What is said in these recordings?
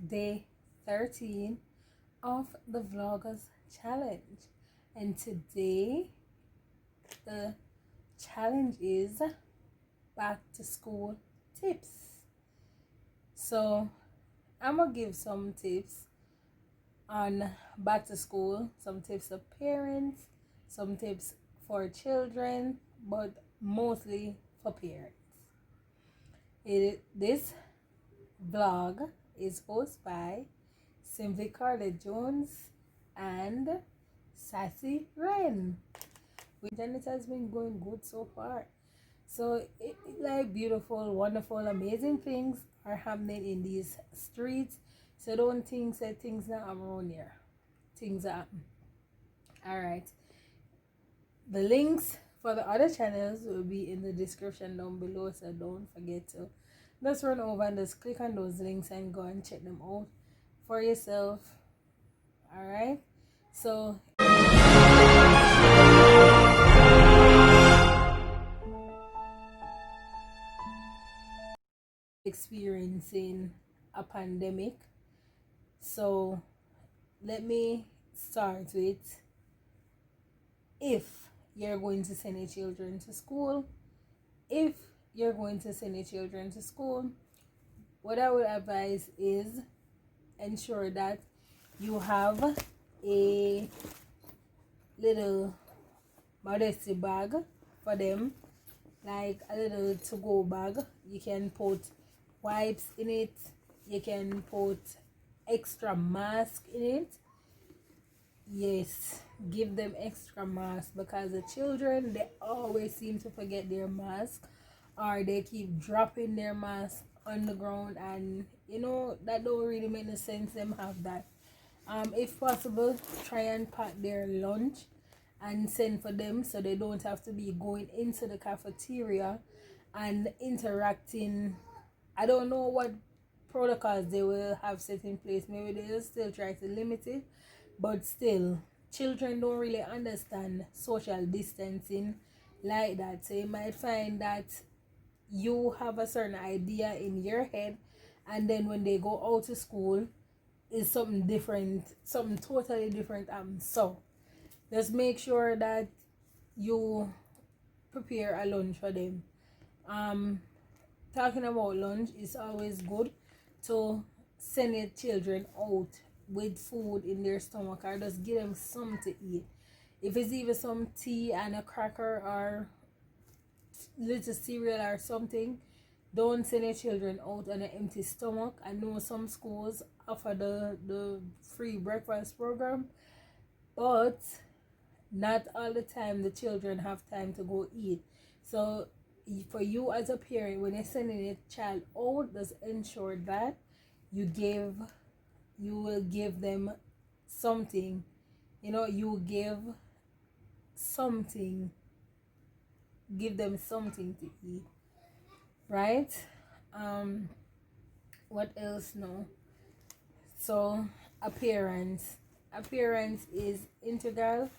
day 13 of the Vloggers Challenge. And today, the challenge is back to school tips. So, I'm gonna give some tips on back to school, some tips for parents, some tips for children, but mostly for parents. This vlog is hosted by Simply Carla Jones and Sassy Ren. And it has been going good so far. So like beautiful, wonderful, amazing things are happening in these streets. So don't think that things not around here. Things are happening. Alright. The links for the other channels will be in the description down below, so don't forget to just run over and just click on those links and go and check them out for yourself. Alright, so experiencing a pandemic. So let me start with, if you're going to send your children to school, what I would advise is ensure that you have a little modesty bag for them, like a little to-go bag. You can put wipes in it, you can put extra mask in it. Yes, give them extra mask, because the children, they always seem to forget their mask, or they keep dropping their mask on the ground, and that don't really make no sense them have that. If possible, try and pack their lunch and send for them, so they don't have to be going into the cafeteria and interacting. I don't know what protocols they will have set in place. Maybe they'll still try to limit it, but still, children don't really understand social distancing like that. So you might find that you have a certain idea in your head, and then when they go out to school, is something different, something totally different. So just make sure that you prepare a lunch for them. Talking about lunch, it's always good to send your children out with food in their stomach, or just give them something to eat. If it's even some tea and a cracker or little cereal or something, don't send your children out on an empty stomach. I know some schools offer the free breakfast program, but not all the time the children have time to go eat. So for you as a parent, when you're sending a child out, just ensure that you will give them something. You give them something to eat, right? What else? No. So appearance is integral.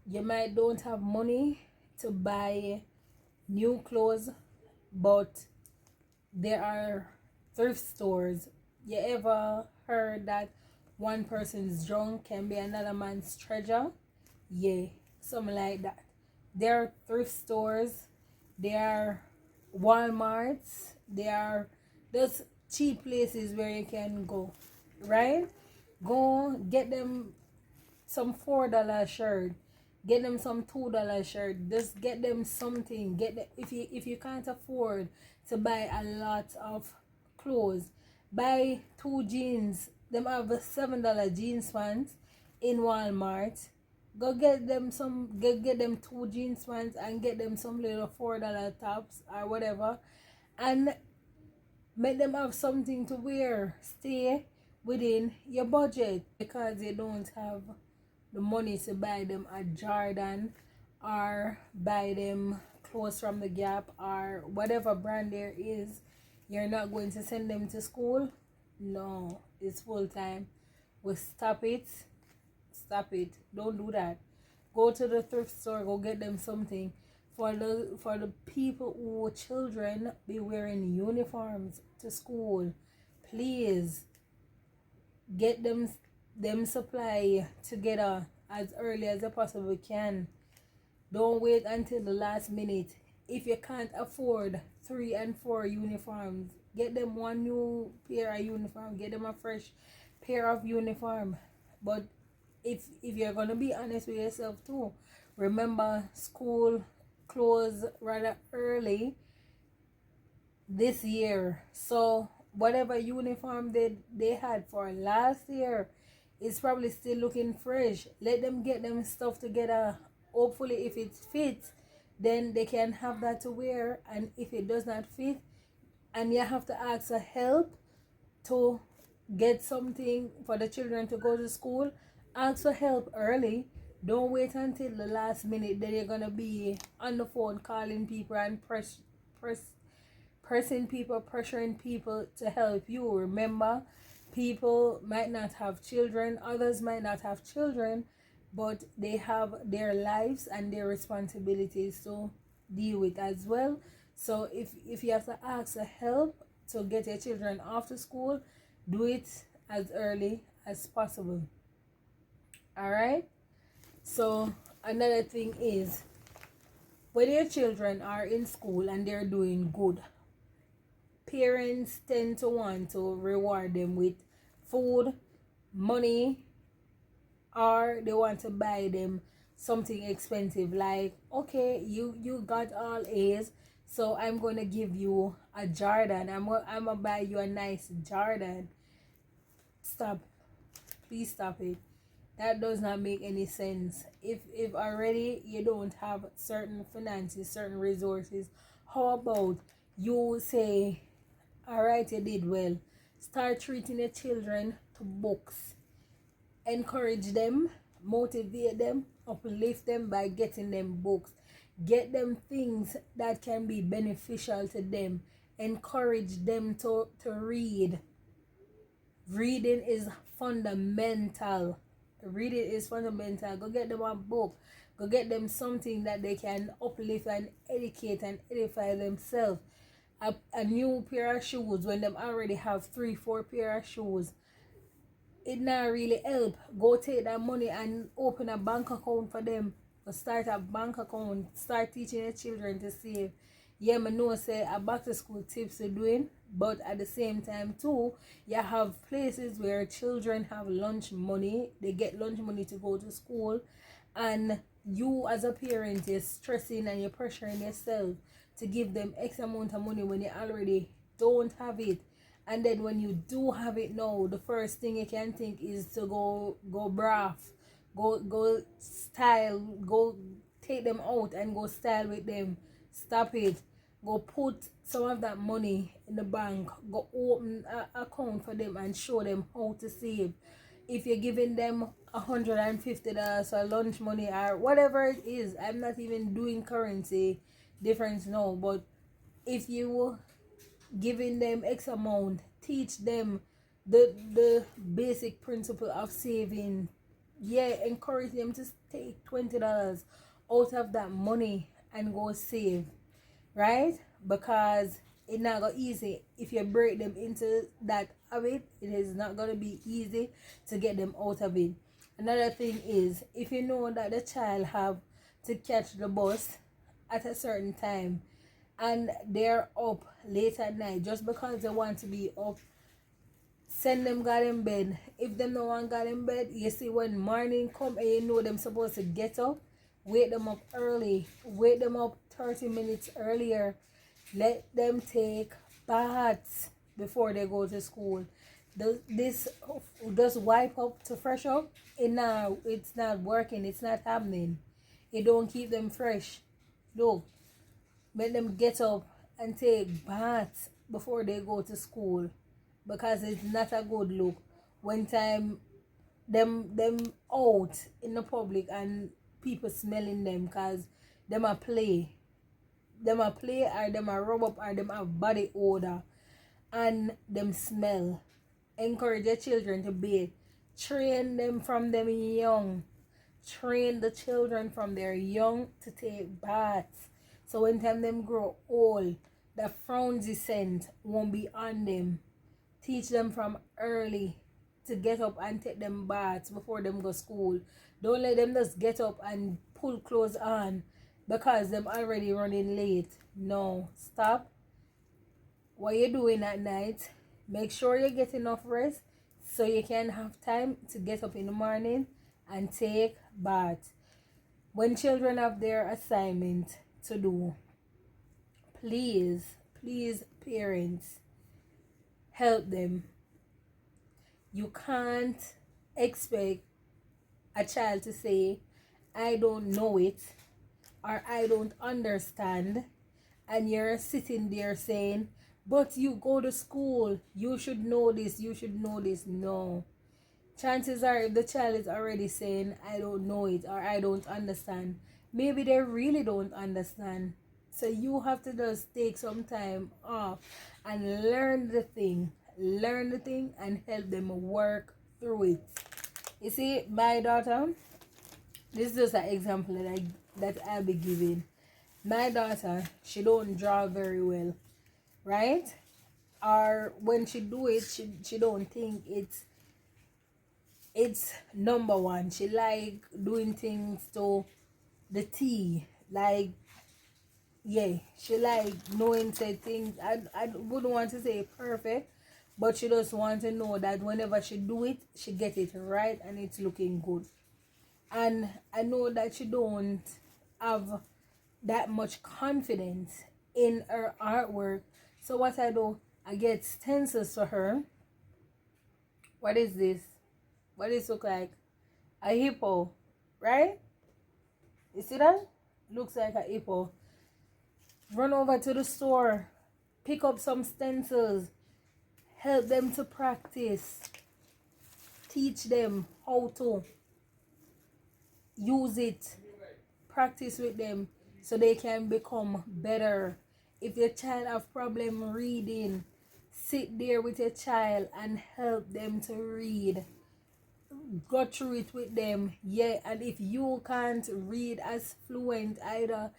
You might don't have money to buy new clothes, but there are thrift stores. You ever heard that one person's junk can be another man's treasure? Yeah, something like that. There are thrift stores, there are Walmarts, there are those cheap places where you can go, right? Go get them some $4 shirt, get them some $2 shirt. Just get them something. Get them, if you can't afford to buy a lot of clothes, buy 2 jeans. Them have $7 jeans pants in Walmart. Go get them get them 2 jeans pants and get them some little $4 tops or whatever, and make them have something to wear. Stay within your budget, because you don't have the money to buy them a Jordan or buy them clothes from the Gap or whatever brand there is. You're not going to send them to school. No, it's full time. Well, stop it. Don't do that. Go to the thrift store, go get them something for the people who children be wearing uniforms to school, please get them supply together as early as you possibly can. Don't wait until the last minute. If you can't afford 3 and 4 uniforms, get them one new pair of uniform, get them a fresh pair of uniform. But if you're gonna be honest with yourself too, remember school closed rather early this year. So whatever uniform they had for last year is probably still looking fresh. Let them get them stuff together. Hopefully if it fits, then they can have that to wear. And if it does not fit and you have to ask for help to get something for the children to go to school, ask for help early. Don't wait until the last minute that you're gonna be on the phone calling people and pressing people, pressuring people to help you. Remember, people might not have children, others might not have children, but they have their lives and their responsibilities to deal with as well. So if you have to ask for help to get your children off to school, do it as early as possible. All right. So another thing is, when your children are in school and they're doing good, parents tend to want to reward them with food, money, or they want to buy them something expensive, like, okay, you got all A's, so I'm going to give you a Jordan. I'm gonna buy you a nice Jordan. Stop. Please stop it. That does not make any sense. If already you don't have certain finances, certain resources, how about you say, all right, you did well. Start treating your children to books. Encourage them, motivate them, uplift them by getting them books. Get them things that can be beneficial to them. Encourage them to read. Reading is fundamental. Reading is fundamental. Go get them a book. Go get them something that they can uplift and educate and edify themselves. A new pair of shoes when them already have 3-4 pair of shoes. It not really help. Go take that money and open a bank account for them. Or start a bank account. Start teaching your children to save. Yeah, I know say a back to school tips are doing, but at the same time too, you have places where children have lunch money. They get lunch money to go to school, and you as a parent is stressing and you're pressuring yourself to give them X amount of money when you already don't have it. And then when you do have it now, the first thing you can think is to go brav, go style, go take them out and go style with them. Stop it. Go put some of that money in the bank. Go open an account for them and show them how to save. If you're giving them $150 for lunch money or whatever it is, I'm not even doing currency difference now, but if you giving them X amount, teach them the basic principle of saving. Yeah, encourage them to take $20 out of that money and go save, right? Because it's not gonna easy. If you break them into that habit, it is not gonna be easy to get them out of it. Another thing is, if you know that the child have to catch the bus at a certain time and they're up late at night just because they want to be up, send them got in bed. If them no one got in bed, you see when morning come and you know them supposed to get up, wake them up early. Wake them up 30 minutes earlier. Let them take baths before they go to school. This just wipe up to fresh up. It's not working. It's not happening. It don't keep them fresh. Look, let them get up and take baths before they go to school, because it's not a good look when time them out in the public and people smelling them, because them a play or them a rub up or them have body odor and them smell. Encourage your children to bathe. Train them from them young. Train the children from their young to take baths. So when time them grow old, the frownsy scent won't be on them. Teach them from early to get up and take them baths before them go school. Don't let them just get up and pull clothes on because them already running late. No, stop. What you're doing at night, make sure you get enough rest so you can have time to get up in the morning and take bath. When children have their assignment to do, please parents, help them. You can't expect a child to say, I don't know it or I don't understand, and you're sitting there saying, but you go to school, you should know this, you should know this. No. Chances are, if the child is already saying, I don't know it or I don't understand, maybe they really don't understand. So you have to just take some time off and learn the thing and help them work through it. You see, my daughter, this is just an example that I'll be giving. My daughter, she don't draw very well, right? Or when she do it, she don't think it's number one. She like doing things to the T. Like, yeah, she like knowing say things. I wouldn't want to say perfect, but she just want to know that whenever she do it, she get it right and it's looking good. And I know that she don't have that much confidence in her artwork. So what I do, I get stencils for her. What is this? What does it look like? A hippo, right? You see that? Looks like a hippo. Run over to the store, pick up some stencils, help them to practice, teach them how to use it, practice with them so they can become better. If your child have problem reading, sit there with your child and help them to read. Go through it with them. Yeah, and if you can't read as fluent either,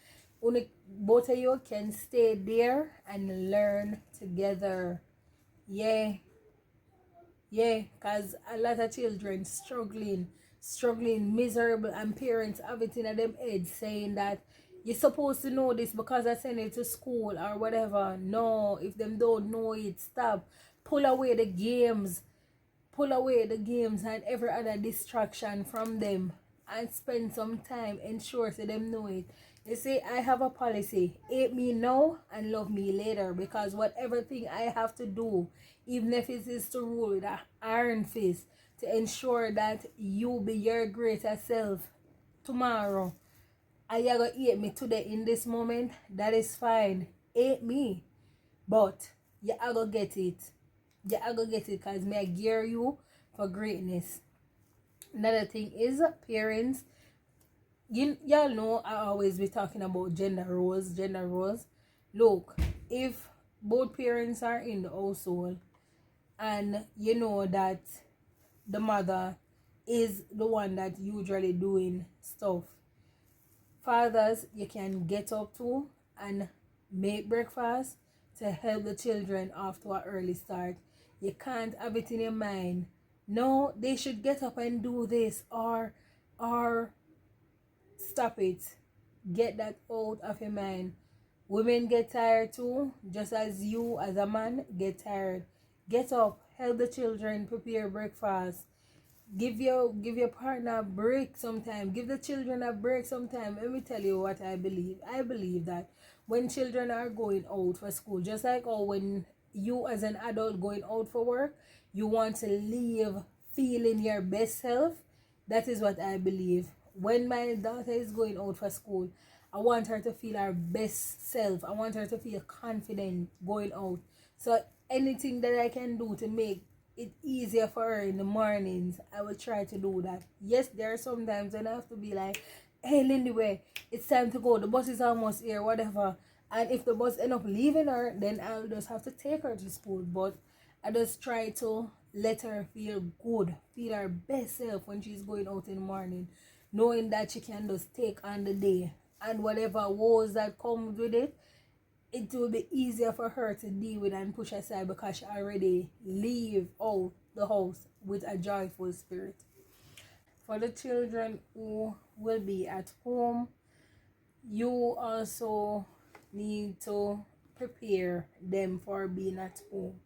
only both of you can stay there and learn together. Yeah, because a lot of children struggling miserable, and parents have it in them head saying that you're supposed to know this because I send it to school or whatever. No, if them don't know it, stop. Pull away the games and every other distraction from them and spend some time ensure so them know it. You see, I have a policy: hate me now and love me later, because whatever thing I have to do, even if it is to rule with an iron fist to ensure that you be your greater self tomorrow, and you're gonna hate me today in this moment, that is fine. Hate me, but you are gonna get it. You are gonna get it because may I gear you for greatness. Another thing is parents. Y'all know I always be talking about gender roles. Look, if both parents are in the household and you know that the mother is the one that usually doing stuff, fathers, you can get up to and make breakfast to help the children off to an early start. You can't have it in your mind, no, they should get up and do this, or stop it. Get that out of your mind. Women get tired too, just as you as a man get tired. Get up, help the children prepare breakfast. Give your partner a break sometime. Give the children a break sometime. Let me tell you what I believe. I believe that when children are going out for school, just like when you as an adult going out for work, you want to leave feeling your best self. That is what I believe. When my daughter is going out for school, I want her to feel her best self. I want her to feel confident going out. So anything that I can do to make it easier for her in the mornings, I will try to do that. Yes, there are some times when I have to be like, hey Lindy, way, it's time to go, the bus is almost here, whatever. And if the bus end up leaving her, then I'll just have to take her to school. But I just try to let her feel good, feel her best self when she's going out in the morning, knowing that she can just take on the day and whatever woes that comes with it, it will be easier for her to deal with and push aside because she already leave out the house with a joyful spirit. For the children who will be at home, you also need to prepare them for being at home.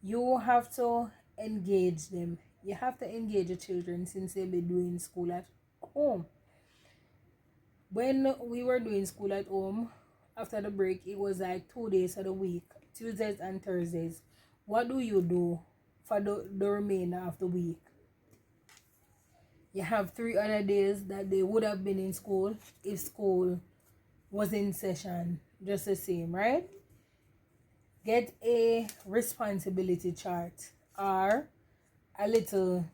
You have to engage them. You have to engage the children since they'll be doing school at home. When we were doing school at home, after the break, it was like 2 days of the week, Tuesdays and Thursdays. What do you do for the remainder of the week? You have 3 other days that they would have been in school if school was in session, just the same, right? Get a responsibility chart or a little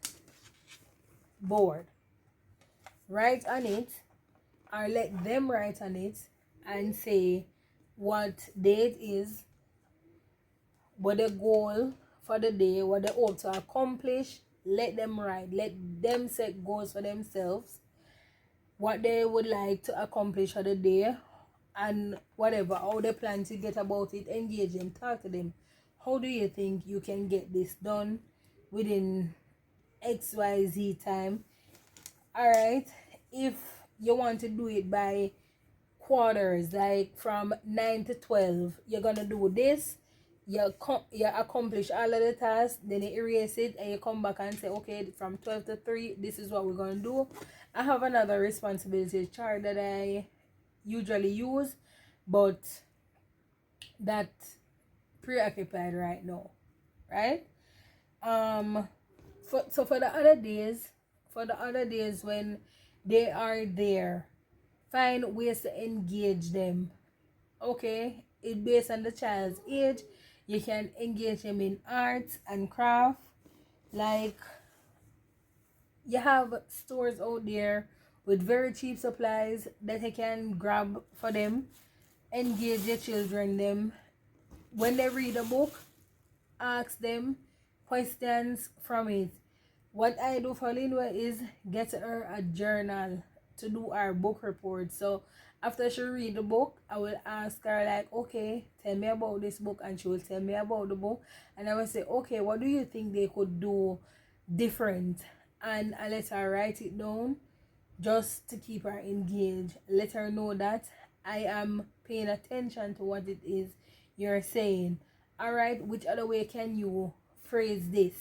board. Write on it, or let them write on it and say what day it is, what the goal for the day, what they hope to accomplish. Let them write. Let them set goals for themselves, what they would like to accomplish for the day, and whatever, how they plan to get about it. Engage them, talk to them. How do you think you can get this done within XYZ time? Alright, if you want to do it by quarters, like from 9 to 12, you're gonna do this, you accomplish all of the tasks, then you erase it and you come back and say, okay, from 12 to 3, this is what we're gonna do. I have another responsibility chart that I usually use, but that preoccupied right now, right? So for the other days when they are there, find ways to engage them. Okay, it based on the child's age. You can engage them in arts and craft. Like, you have stores out there with very cheap supplies that you can grab for them. Engage your children them. When they read a book, ask them questions from it. What I do for Linwa is get her a journal to do our book report. So after she read the book, I will ask her like, okay, tell me about this book, and she will tell me about the book, and I will say, okay, what do you think they could do different? And I let her write it down just to keep her engaged. Let her know that I am paying attention to what it is you're saying. All right, which other way can you phrase this?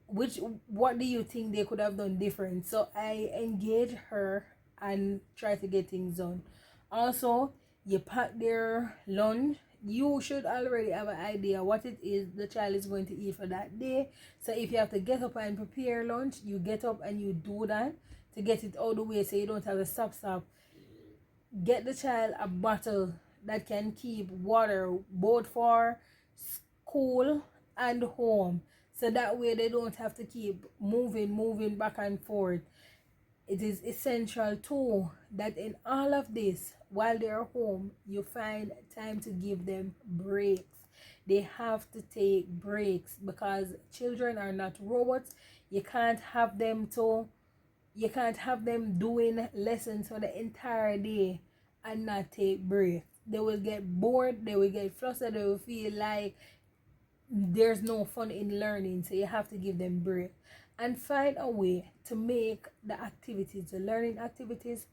What do you think they could have done different? So I engage her and try to get things done. Also, you pack their lunch. You should already have an idea what it is the child is going to eat for that day. So if you have to get up and prepare lunch, you get up and you do that to get it out of the way so you don't have to stop. Get the child a bottle that can keep water both for school and home, so that way they don't have to keep moving back and forth. It is essential too that in all of this, while they're home, you find time to give them breaks. They have to take breaks because children are not robots. You can't have them doing lessons for the entire day and not take breaks. They will get bored, they will get flustered, they will feel like there's no fun in learning. So you have to give them break and find a way to make the learning activities,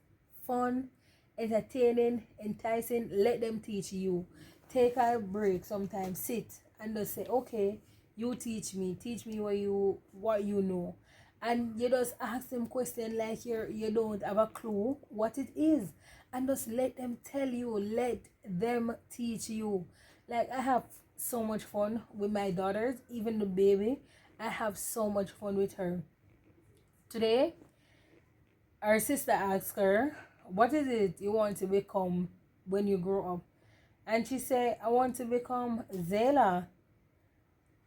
fun, entertaining, enticing. Let them teach you. Take a break sometimes, sit and just say, okay, you teach me what you know. And you just ask them questions like you don't have a clue what it is, and just let them tell you, let them teach you. Like, I have so much fun with my daughters, even the baby. I have so much fun with her. Today, our sister asked her, what is it you want to become when you grow up? And she said, I want to become Zayla.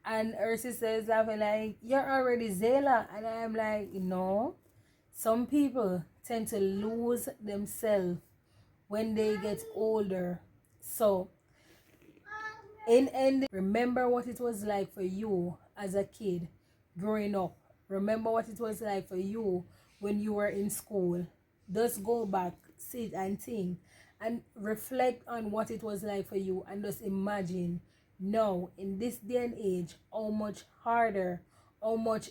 And her sister is laughing like, you're already Zayla. And I'm like, no. Some people tend to lose themselves when they get older. So, in end, remember what it was like for you as a kid growing up. Remember what it was like for you when you were in school. Just go back sit and think and reflect on what it was like for you, and just imagine now in this day and age how much harder, how much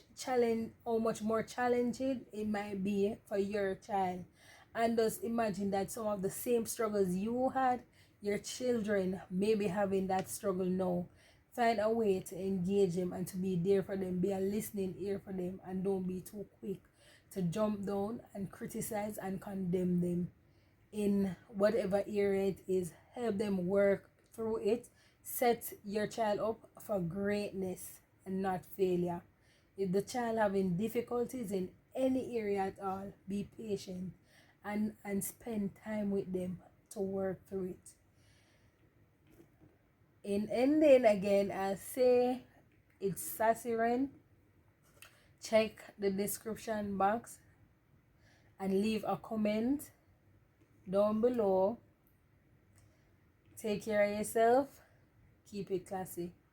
more challenging it might be for your child. And just imagine that some of the same struggles you had, your children may be having that struggle now. Find a way to engage them and to be there for them. Be a listening ear for them, and don't be too quick to jump down and criticize and condemn them in whatever area it is. Help them work through it. Set your child up for greatness and not failure. If the child having difficulties in any area at all, be patient and spend time with them to work through it. In ending, again, I say it's Sassy Ren. Check the description box and leave a comment down below. Take care of yourself. Keep it classy.